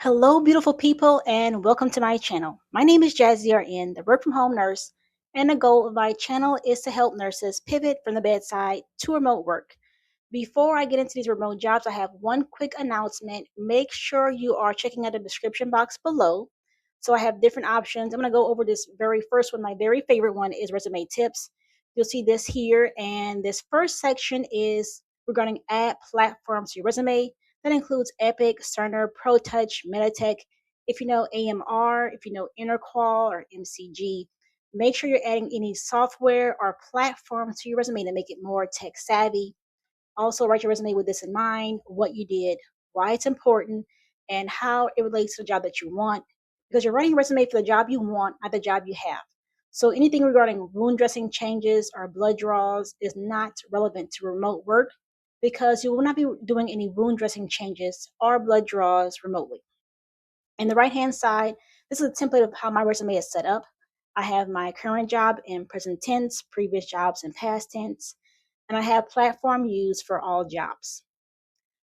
Hello, beautiful people, and welcome to my channel. My name is Jazzy RN, the work from home nurse, and the goal of my channel is to help nurses pivot from the bedside to remote work. Before I get into these remote jobs, I have one quick announcement. Make sure you are checking out the description box below. So I have different options. I'm going to go over this very first one. My very favorite one is resume tips. You'll see this here, and this first section is regarding add platforms to your resume. That includes Epic, Cerner, ProTouch, Meditech. If you know AMR, if you know Interqual or MCG, make sure you're adding any software or platform to your resume to make it more tech savvy. Also, write your resume with this in mind: what you did, why it's important, and how it relates to the job that you want. Because you're writing a resume for the job you want, not the job you have. So anything regarding wound dressing changes or blood draws is not relevant to remote work because you will not be doing any wound dressing changes or blood draws remotely. In the right hand side, this is a template of how my resume is set up. I have my current job in present tense, previous jobs in past tense, and I have platform used for all jobs.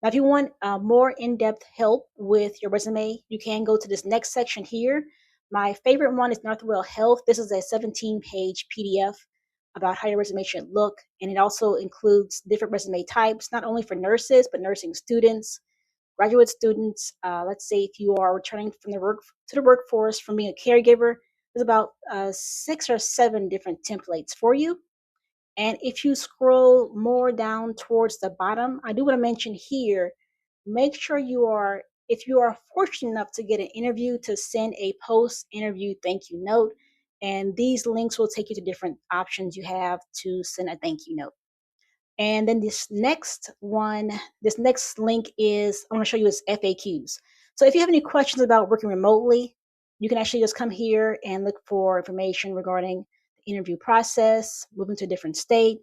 Now, if you want more in-depth help with your resume, you can go to this next section here. My favorite one is Northwell Health. This is a 17-page PDF about how your resume should look, and it also includes different resume types, not only for nurses, but nursing students, graduate students. Let's say if you are returning from the workforce from being a caregiver, there's about 6 or 7 different templates for you. And if you scroll more down towards the bottom, I do want to mention here, make sure if you are fortunate enough to get an interview, to send a post interview thank you note. And these links will take you to different options you have to send a thank you note. And then this next link is, I want to show you is FAQs. So if you have any questions about working remotely, you can actually just come here and look for information regarding the interview process, moving to a different state.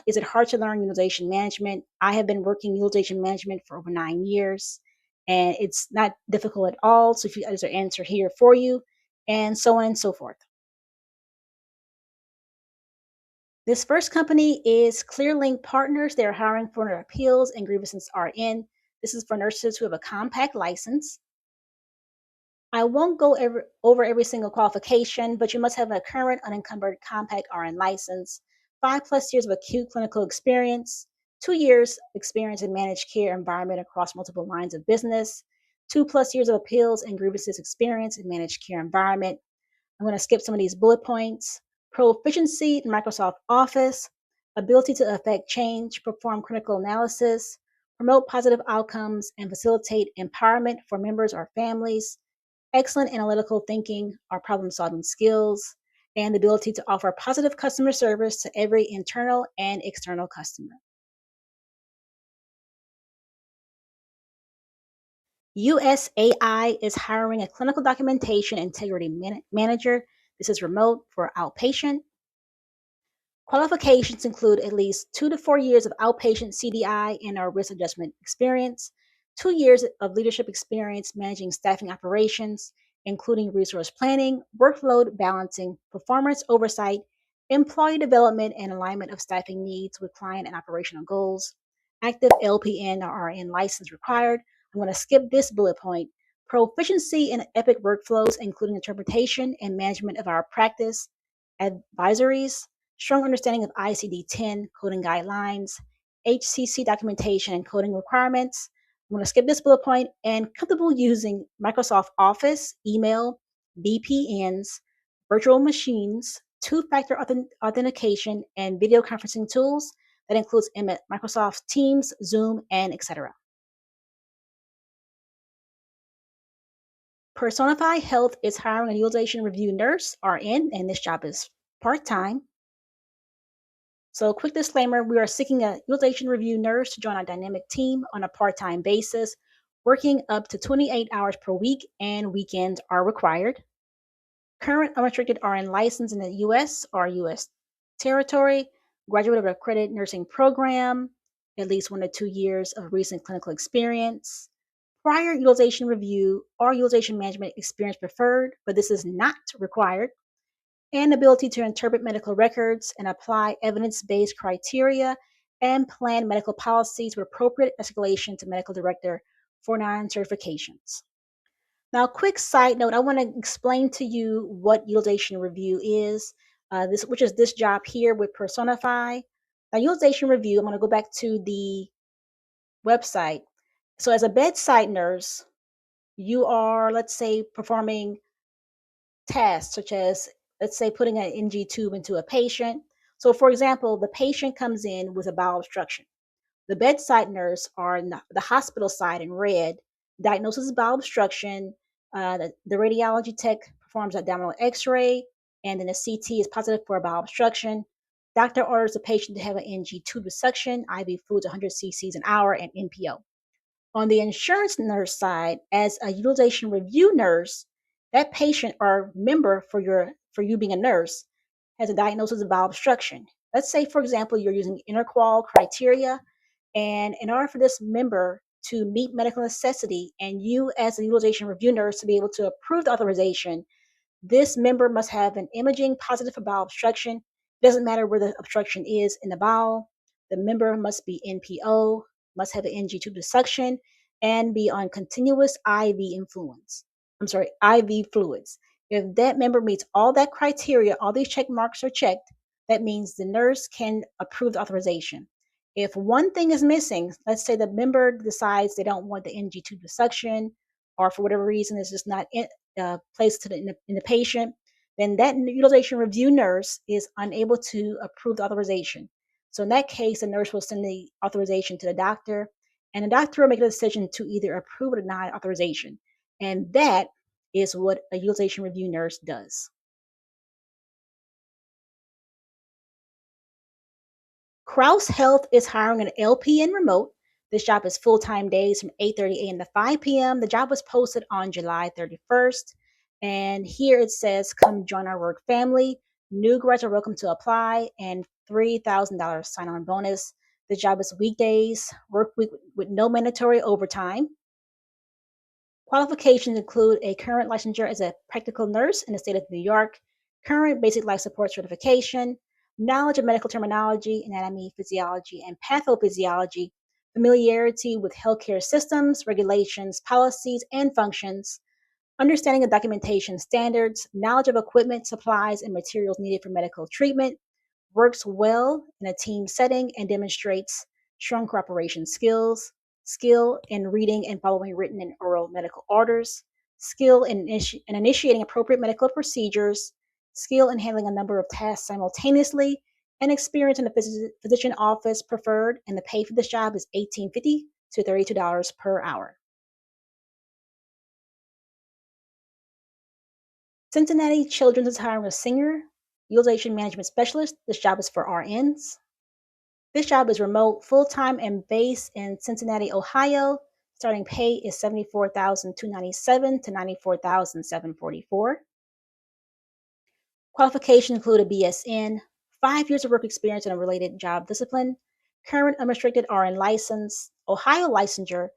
Is it hard to learn utilization management? I have been working utilization management for over 9 years, and it's not difficult at all. So if you, there's an answer here for you, and so on and so forth. This first company is ClearLink Partners. They're hiring for an appeals and grievances RN. This is for nurses who have a compact license. I won't go over every single qualification, but you must have a current unencumbered compact RN license, 5+ years of acute clinical experience, 2 years experience in managed care environment across multiple lines of business, 2+ years of appeals and grievances experience in managed care environment. I'm going to skip some of these bullet points. Proficiency in Microsoft Office, ability to affect change, perform critical analysis, promote positive outcomes, and facilitate empowerment for members or families, excellent analytical thinking or problem solving skills, and the ability to offer positive customer service to every internal and external customer. USAI is hiring a clinical documentation integrity manager. This is remote for outpatient. Qualifications include at least 2 to 4 years of outpatient CDI and or risk adjustment experience, 2 years of leadership experience managing staffing operations, including resource planning, workload balancing, performance oversight, employee development, and alignment of staffing needs with client and operational goals. Active LPN or RN license required. I'm going to skip this bullet point. Proficiency in Epic workflows, including interpretation and management of our practice advisories, strong understanding of ICD-10 coding guidelines, HCC documentation and coding requirements. I'm going to skip this bullet point, and comfortable using Microsoft Office, email, VPNs, virtual machines, two-factor authentication, and video conferencing tools. That includes Microsoft Teams, Zoom, and etc. Personify Health is hiring a utilization review nurse, RN, and this job is part-time. So, quick disclaimer, we are seeking a utilization review nurse to join our dynamic team on a part-time basis, working up to 28 hours per week, and weekends are required. Current unrestricted RN license in the US or US territory, graduate of an accredited nursing program, at least 1 to 2 years of recent clinical experience, prior utilization review or utilization management experience preferred, but this is not required, and ability to interpret medical records and apply evidence-based criteria and plan medical policies with appropriate escalation to medical director for non-certifications. Now, quick side note, I want to explain to you what utilization review is. Which is this job here with Personify. Now, utilization review, I'm going to go back to the website. So, as a bedside nurse, you are, let's say, performing tasks such as, let's say, putting an NG tube into a patient. So, for example, the patient comes in with a bowel obstruction. The bedside nurse are in the hospital side in red, diagnoses bowel obstruction. The radiology tech performs abdominal x ray, and then the CT is positive for a bowel obstruction. Doctor orders the patient to have an NG tube with suction, IV fluids 100 cc's an hour, and NPO. On the insurance nurse side, as a utilization review nurse, that patient or member for you being a nurse has a diagnosis of bowel obstruction. Let's say, for example, you're using interqual criteria, and in order for this member to meet medical necessity and you as a utilization review nurse to be able to approve the authorization, this member must have an imaging positive for bowel obstruction. Doesn't matter where the obstruction is in the bowel. The member must be NPO, must have an NG tube to suction, and be on continuous IV influence. I'm sorry, IV fluids. If that member meets all that criteria, all these check marks are checked, that means the nurse can approve the authorization. If one thing is missing, let's say the member decides they don't want the NG tube to suction, or for whatever reason it's just not placed in the patient, then that utilization review nurse is unable to approve the authorization. So in that case, the nurse will send the authorization to the doctor, and the doctor will make a decision to either approve or deny authorization. And that is what a utilization review nurse does. Kraus Health is hiring an LPN remote. This job is full-time days from 8:30 a.m. to 5 p.m. The job was posted on July 31st. And here it says, come join our work family. New grads are welcome to apply, and $3,000 sign-on bonus. The job is weekdays, work week with no mandatory overtime. Qualifications include a current licensure as a practical nurse in the state of New York, current basic life support certification, knowledge of medical terminology, anatomy, physiology, and pathophysiology, familiarity with healthcare systems, regulations, policies, and functions, understanding of documentation standards, knowledge of equipment, supplies, and materials needed for medical treatment, works well in a team setting, and demonstrates strong cooperation skills, skill in reading and following written and oral medical orders, skill in initiating appropriate medical procedures, skill in handling a number of tasks simultaneously, and experience in the physician office preferred. And the pay for this job is $18.50 to $32 per hour. Cincinnati Children's is hiring a senior utilization management specialist. This job is for RNs. This job is remote, full-time, and based in Cincinnati, Ohio. Starting pay is $74,297 to $94,744. Qualifications include a BSN, 5 years of work experience in a related job discipline, current unrestricted RN license, Ohio licensure,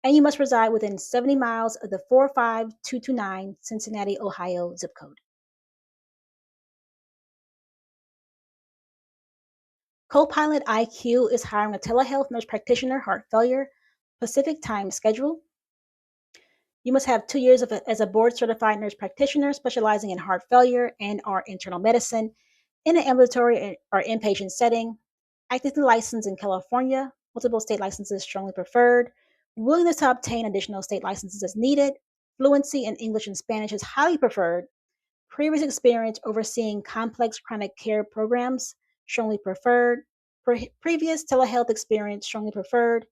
and you must reside within 70 miles of the 45229 Cincinnati, Ohio zip code. Copilot IQ is hiring a telehealth nurse practitioner, heart failure, Pacific time schedule. You must have 2 years as a board certified nurse practitioner specializing in heart failure and or internal medicine in an ambulatory or inpatient setting. Actively licensed in California, multiple state licenses strongly preferred. Willingness to obtain additional state licenses as needed. Fluency in English and Spanish is highly preferred. Previous experience overseeing complex chronic care programs, strongly preferred. Previous telehealth experience, strongly preferred.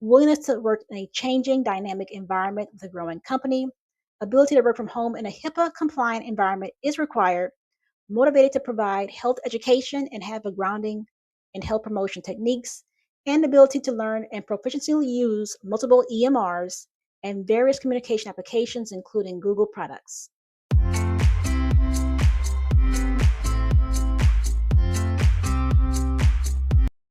Willingness to work in a changing dynamic environment with a growing company. Ability to work from home in a HIPAA compliant environment is required. Motivated to provide health education and have a grounding in health promotion techniques. And ability to learn and proficiently use multiple EMRs and various communication applications, including Google products.